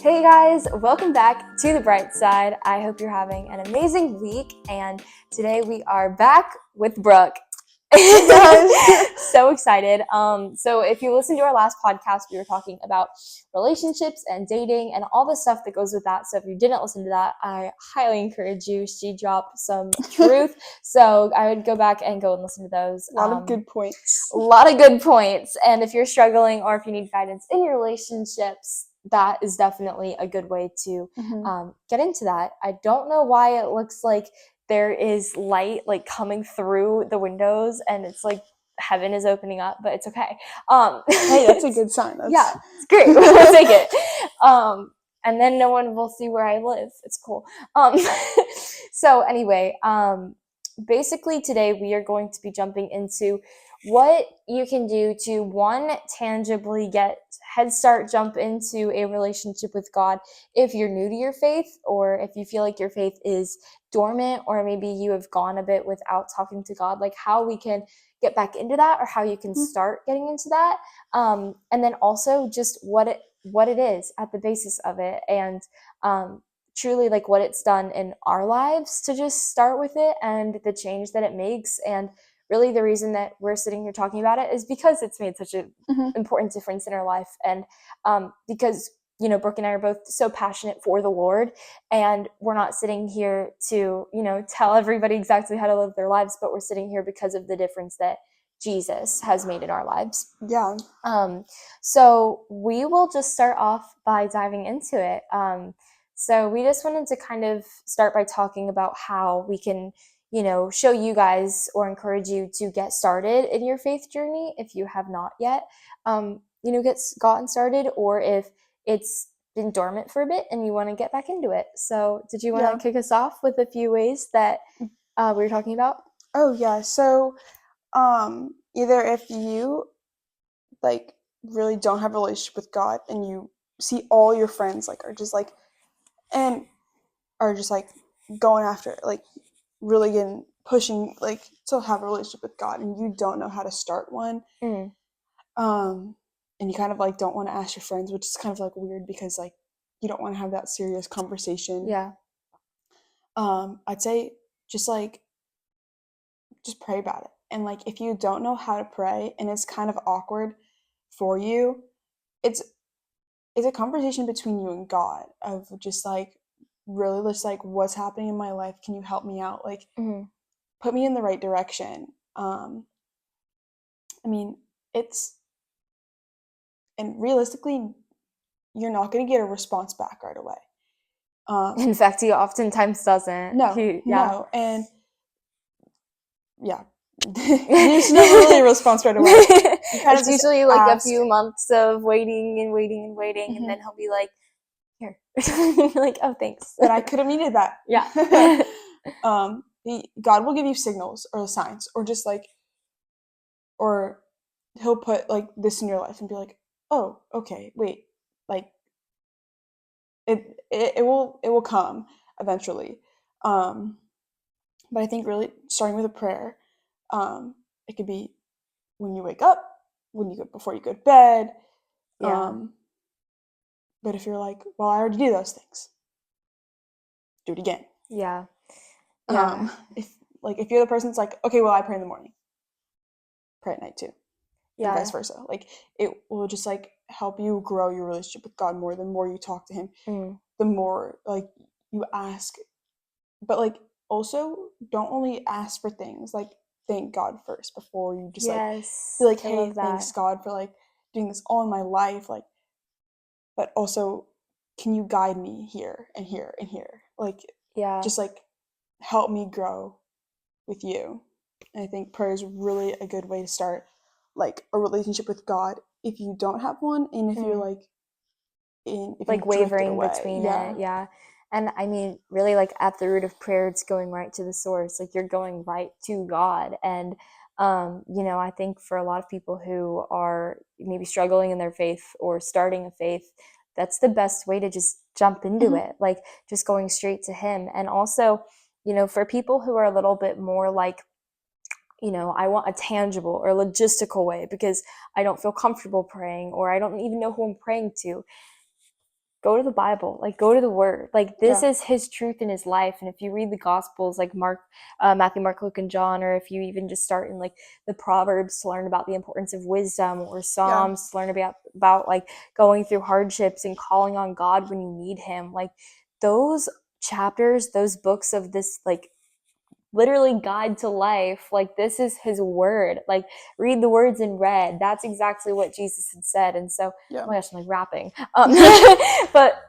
Hey guys, welcome back to the bright side. I hope you're having an amazing week, and today we are back with Brooke. Hey guys. So excited. So if you listened to our last podcast, we were talking about relationships and dating and all the stuff that goes with that. So if you didn't listen to that, I highly encourage you. She dropped some truth. So I would go back and go and listen to those. A lot of good points. A lot of good points. And if you're struggling or if you need guidance in your relationships, that is definitely a good way to get into that. I don't know why it looks like there is light like coming through the windows and it's like heaven is opening up, but it's okay. Hey, that's a good sign. Yeah, it's great. We'll take it. And then no one will see where I live. It's cool. So anyway, basically today we are going to be jumping into what you can do to, one, tangibly get head start, jump into a relationship with God if you're new to your faith, or if you feel like your faith is dormant, or maybe you have gone a bit without talking to God, like how we can get back into that, or how you can start getting into that. And then also just what it is at the basis of it, and truly like what it's done in our lives to just start with it, and the change that it makes. And really the reason that we're sitting here talking about it is because it's made such an important difference in our life. And because, you know, Brooke and I are both so passionate for the Lord, and we're not sitting here to, you know, tell everybody exactly how to live their lives, but we're sitting here because of the difference that Jesus has made in our lives. Yeah. So we will just start off by diving into it. So we just wanted to kind of start by talking about how we can, you know, show you guys or encourage you to get started in your faith journey if you have not yet, you know, gotten started, or if it's been dormant for a bit and you want to get back into it. So did you want to kick us off with a few ways that we were talking about? Oh yeah. So either if you like really don't have a relationship with God and you see all your friends like are just like going after it, like really getting pushing like to have a relationship with God, and you don't know how to start one. And you kind of like don't want to ask your friends, which is kind of like weird because like you don't want to have that serious conversation. Yeah. I'd say just pray about it. And like if you don't know how to pray and it's kind of awkward for you, it's a conversation between you and God of just like really just like what's happening in my life, can you help me out, like put me in the right direction. I mean, and realistically you're not going to get a response back right away. In fact, he oftentimes doesn't. No, and yeah, there's not really a response right away. It's usually like a few months of waiting and waiting and waiting, and then he'll be like, "Here," like, "Oh, thanks." But I could have needed that. Yeah. God will give you signals or signs, or just like, or he'll put like this in your life and be like, "Oh, okay, wait," like it will come eventually. But I think really starting with a prayer, it could be when you wake up, before you go to bed. But if you're like, well, I already do those things, do it again. Yeah. If you're the person that's like, okay, well, I pray in the morning, pray at night too. Yeah. And vice versa. Like it will just like help you grow your relationship with God more. The more you talk to him, the more like you ask. But like also don't only ask for things, like thank God first before you just like be like, hey, thanks God for like doing this all in my life, like, but also can you guide me here and here and here, like just like help me grow with you. And I think prayer is really a good way to start like a relationship with God if you don't have one, and if you're like wavering between it. Yeah. And I mean, really, like at the root of prayer, it's going right to the source. Like you're going right to God. And, you know, I think for a lot of people who are maybe struggling in their faith or starting a faith, that's the best way to just jump into it, like just going straight to him. And also, you know, for people who are a little bit more like, you know, I want a tangible or logistical way because I don't feel comfortable praying, or I don't even know who I'm praying to. go to the Bible, like go to the Word. Like this Yeah. is his truth in his life. And if you read the Gospels, like Matthew, Mark, Luke, and John, or if you even just start in like the Proverbs to learn about the importance of wisdom, or Yeah. Psalms to learn about like going through hardships and calling on God when you need Him, like those chapters, those books of this like literally guide to life. Like this is his word. Like read the words in red. That's exactly what Jesus had said. And so, Yeah. oh my gosh, I'm like rapping. But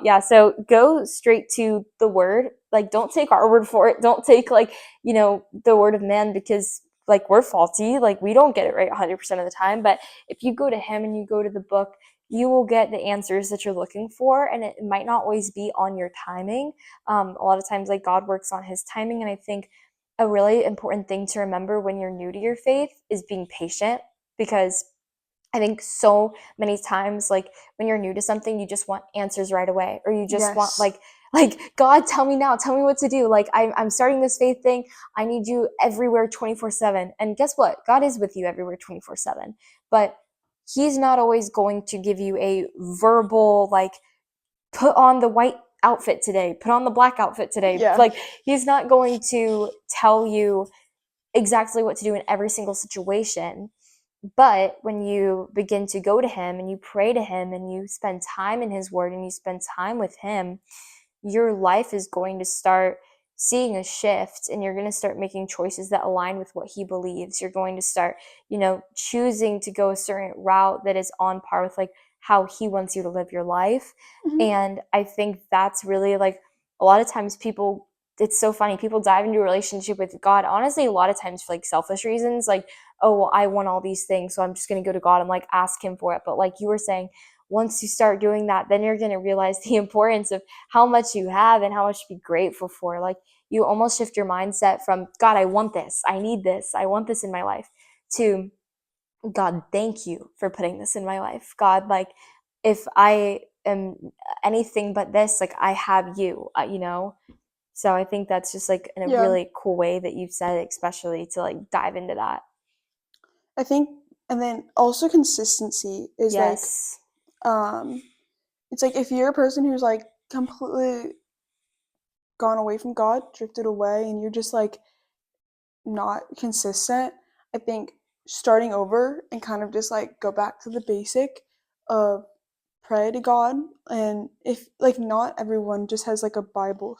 yeah, so go straight to the word. Like don't take our word for it. Don't take like, the word of man, because like we're faulty. Like we don't get it right 100% of the time. But if you go to him and you go to the book, you will get the answers that you're looking for, and it might not always be on your timing. A lot of times like God works on his timing, and I think a really important thing to remember when you're new to your faith is being patient, because I think so many times like when you're new to something, you just want answers right away, or you just want Yes. like God, tell me now, tell me what to do. Like I'm starting this faith thing. I need you everywhere 24/7. And guess what? God is with you everywhere 24/7. But he's not always going to give you a verbal like put on the white outfit today, put on the black outfit today. Yeah. Like he's not going to tell you exactly what to do in every single situation. But when you begin to go to him and you pray to him and you spend time in his word and you spend time with him, your life is going to start seeing a shift, and you're going to start making choices that align with what he believes. You're going to start, choosing to go a certain route that is on par with like how he wants you to live your life. Mm-hmm. And I think that's really like a lot of times people, it's so funny, people dive into a relationship with God honestly a lot of times for like selfish reasons, like, oh well, I want all these things, so I'm just going to go to God and like ask him for it. But like you were saying, once you start doing that, then you're going to realize the importance of how much you have and how much to be grateful for. Like you almost shift your mindset from God, I want this, I need this, I want this in my life, to God, thank you for putting this in my life. God, like if I am anything but this, like I have you. So I think that's just like in a Yeah. really cool way that you've said it, especially to like dive into that. I think, and then also consistency is like, Yes. um, it's like if you're a person who's like completely gone away from God, drifted away, and you're just like not consistent, I think starting over and kind of just like go back to the basic of pray to God. And if like not everyone just has like a Bible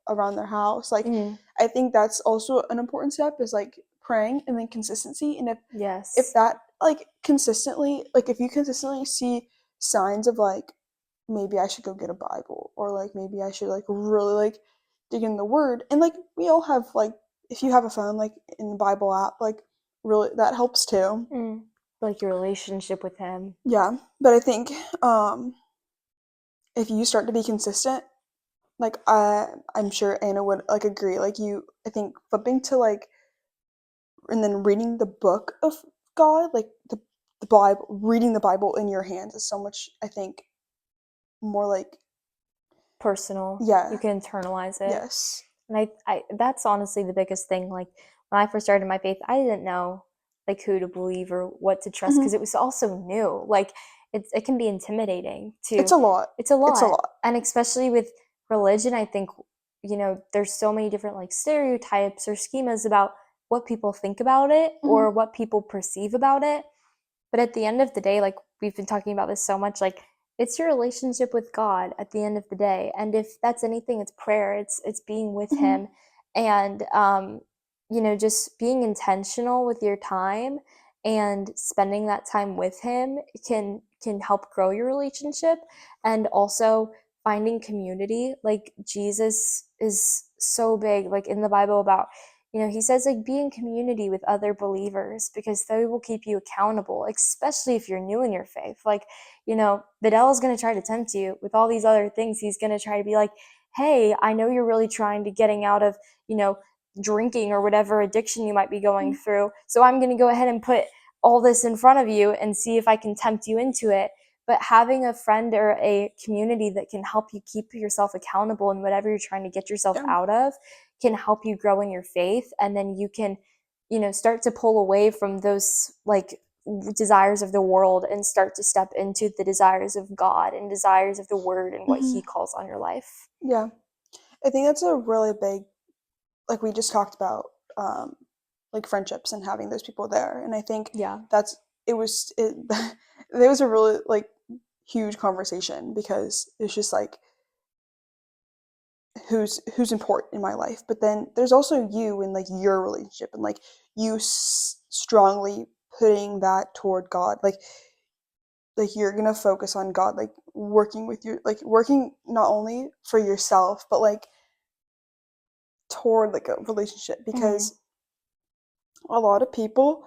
around their house, like Mm, I think that's also an important step, is like praying and then consistency. And if yes. that like consistently, like if you consistently see signs of like maybe I should go get a Bible, or like maybe I should like really like dig in the word. And like we all have like, if you have a phone like in the Bible app, like really that helps too. Mm. Like your relationship with him. Yeah. But I think if you start to be consistent, like I'm sure Anna would like agree, like you, I think flipping to like and then reading the book of God, like the Bible, reading the Bible in your hands is so much, I think, more like, Personal. You yeah, can internalize it. yes. And I that's honestly the biggest thing. Like when I first started my faith, I didn't know like who to believe or what to trust, Hmm. because it was all so new. Like it can be intimidating It's to a lot. it's a It's a lot. lot. And especially with religion, I think, there's so many different like stereotypes or schemas about what people think about it Hmm. or what people perceive about it. But at the end of the day, like we've been talking about this so much, like it's your relationship with God at the end of the day. And if that's anything, it's prayer. It's being with Hmm. him, and just being intentional with your time and spending that time with him can help grow your relationship. And also finding community. Like Jesus is so big like in the Bible about, he says like be in community with other believers, because they will keep you accountable, especially if you're new in your faith. Like, the devil's going to try to tempt you with all these other things. He's going to try to be like, hey, I know you're really trying to getting out of, drinking or whatever addiction you might be going through. So I'm going to go ahead and put all this in front of you and see if I can tempt you into it. But having a friend or a community that can help you keep yourself accountable in whatever you're trying to get yourself Yeah. out of can help you grow in your faith. And then you can, start to pull away from those like desires of the world and start to step into the desires of God and desires of the word and what he calls on your life. Yeah. I think that's a really big, like we just talked about, like friendships and having those people there. And I think it was a really like huge conversation, because it's just like, who's important in my life, but then there's also you and like your relationship, and like you strongly putting that toward God, like you're gonna focus on God, like working not only for yourself but like toward like a relationship, because a lot of people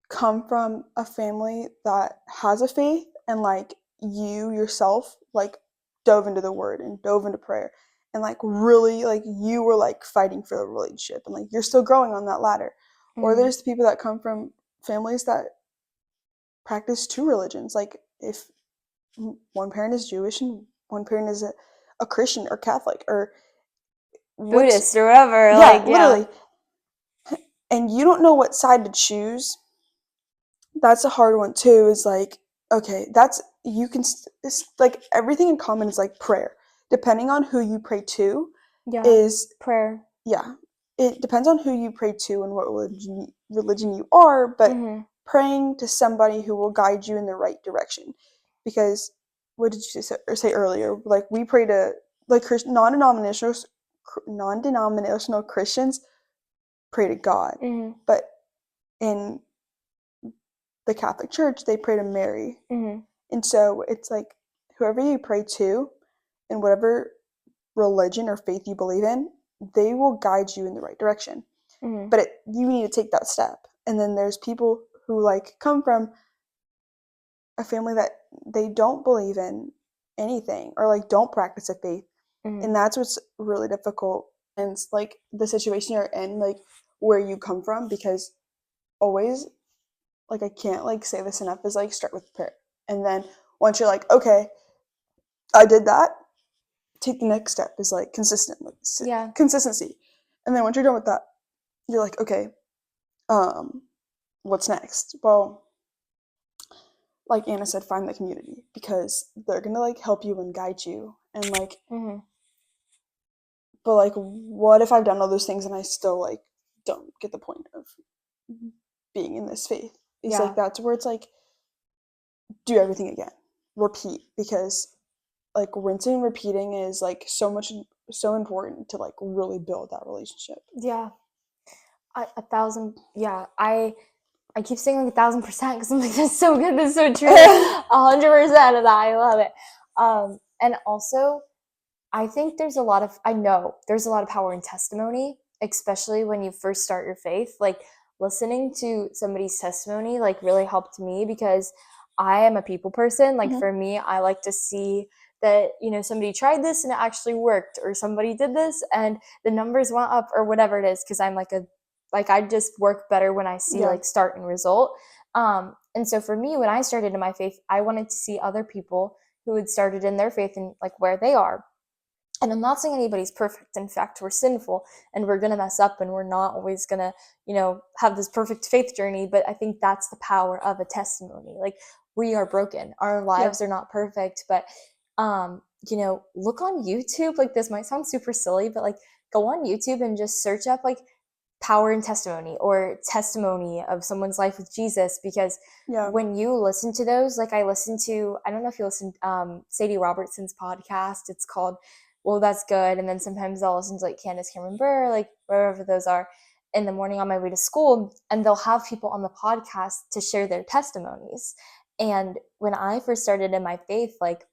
come from a family that has a faith, and like you yourself like dove into the word and dove into prayer, and like really like you were like fighting for the relationship, and like you're still growing on that ladder. Or there's people that come from families that practice two religions, like if one parent is Jewish and one parent is a Christian or Catholic or Buddhist or whatever. Literally. And you don't know what side to choose. That's a hard one too, is like, okay, that's, you can, it's like everything in common is like prayer. Depending on who you pray to is prayer. Yeah. It depends on who you pray to and what religion you are, but praying to somebody who will guide you in the right direction. Because what did you say earlier? Like we pray to like non-denominational Christians pray to God, but in the Catholic Church they pray to Mary. And so it's like whoever you pray to and whatever religion or faith you believe in, they will guide you in the right direction. But you need to take that step. And then there's people who like come from a family that they don't believe in anything or like don't practice a faith. And that's what's really difficult. And it's like the situation you're in, like where you come from, because always, like I can't like say this enough, is like start with prayer. And then once you're like, okay, I did that, take the next step is like consistency. And then once you're done with that, you're like, okay, what's next? Well, like Anna said, find the community, because they're gonna like help you and guide you, and like but like what if I've done all those things and I still like don't get the point of being in this faith? It's like that's where it's like do everything again, repeat, because like rinsing and repeating is like so important to like really build that relationship. I keep saying like 1,000% because I'm like, that's so good, that's so true. 100% of that, I love it. And also I think I know there's a lot of power in testimony, especially when you first start your faith. Like listening to somebody's testimony like really helped me, because I am a people person. Like for me, I like to see that, somebody tried this and it actually worked, or somebody did this and the numbers went up, or whatever it is. Cause I'm I just work better when I see like start and result. And so for me, when I started in my faith, I wanted to see other people who had started in their faith and like where they are. And I'm not saying anybody's perfect. In fact, we're sinful and we're going to mess up, and we're not always going to, have this perfect faith journey. But I think that's the power of a testimony. Like we are broken. Our lives are not perfect, but, look on YouTube. Like this might sound super silly, but like go on YouTube and just search up like power in testimony or testimony of someone's life with Jesus, because when you listen to those, like I don't know if you listen Sadie Robertson's podcast, it's called Well That's Good, and then sometimes I'll listen to like Candace Cameron Bure, like wherever those are, in the morning on my way to school, and they'll have people on the podcast to share their testimonies. And when I first started in my faith, like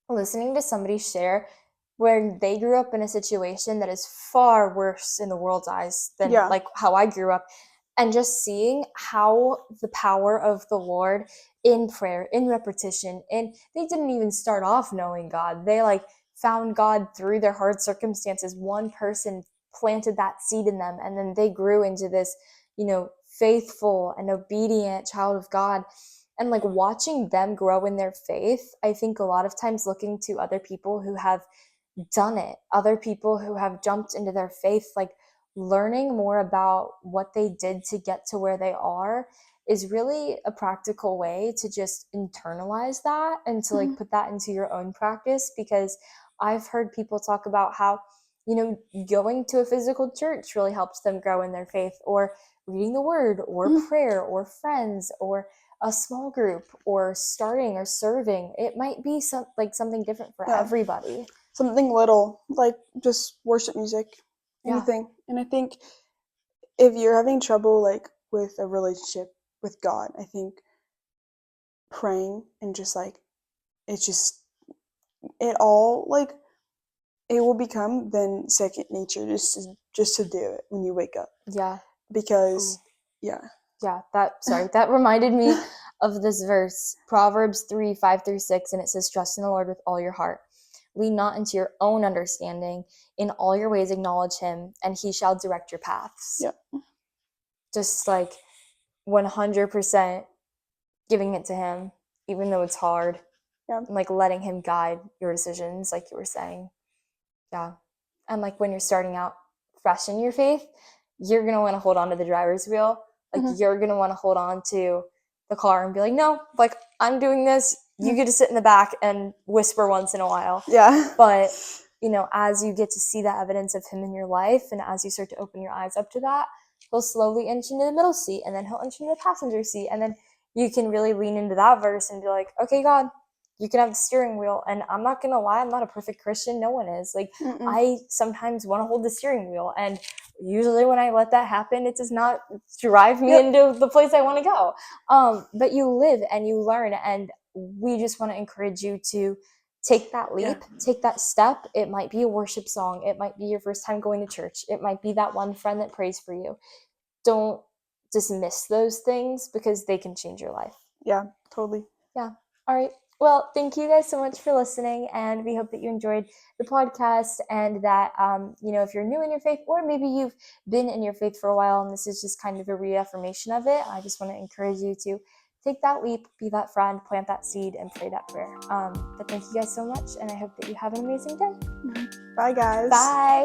listening to somebody share where they grew up in a situation that is far worse in the world's eyes than like how I grew up, and just seeing how the power of the Lord in prayer, in repetition, and they didn't even start off knowing God. They like found God through their hard circumstances. One person planted that seed in them, and then they grew into this, faithful and obedient child of God. And like watching them grow in their faith, I think a lot of times looking to other people who have done it, other people who have jumped into their faith, like learning more about what they did to get to where they are is really a practical way to just internalize that and to like put that into your own practice, because I've heard people talk about how, you know, going to a physical church really helps them grow in their faith, or reading the word, or prayer, or friends, or a small group, or starting or serving. It might be something different for everybody. Something little, like just worship music, anything. And I think if you're having trouble like with a relationship with God, I think praying and just like it all like it will become then second nature just to do it when you wake up. Yeah. Because that reminded me of this verse, Proverbs 3:5-6, and it says, trust in the Lord with all your heart. Lean not into your own understanding. In all your ways acknowledge him, and he shall direct your paths. Yep. Just like 100% giving it to him, even though it's hard. Yeah. And like letting him guide your decisions, like you were saying. Yeah. And like when you're starting out fresh in your faith, you're going to want to hold on to the driver's wheel. Like you're going to want to hold on to the car and be like, no, like I'm doing this. You get to sit in the back and whisper once in a while. Yeah. But, you know, as you get to see that evidence of him in your life, and as you start to open your eyes up to that, he'll slowly inch into the middle seat, and then he'll inch into the passenger seat. And then you can really lean into that verse and be like, okay, God, you can have the steering wheel. And I'm not going to lie, I'm not a perfect Christian. No one is. Like, I sometimes want to hold the steering wheel. And usually when I let that happen, it does not drive me into the place I want to go. But you live and you learn. And we just want to encourage you to take that leap, take that step. It might be a worship song. It might be your first time going to church. It might be that one friend that prays for you. Don't dismiss those things, because they can change your life. Yeah, totally. Yeah. All right. Well, thank you guys so much for listening, and we hope that you enjoyed the podcast, and that, you know, if you're new in your faith, or maybe you've been in your faith for a while and this is just kind of a reaffirmation of it, I just want to encourage you to take that leap, be that friend, plant that seed, and pray that prayer. But thank you guys so much, and I hope that you have an amazing day. Bye, guys. Bye.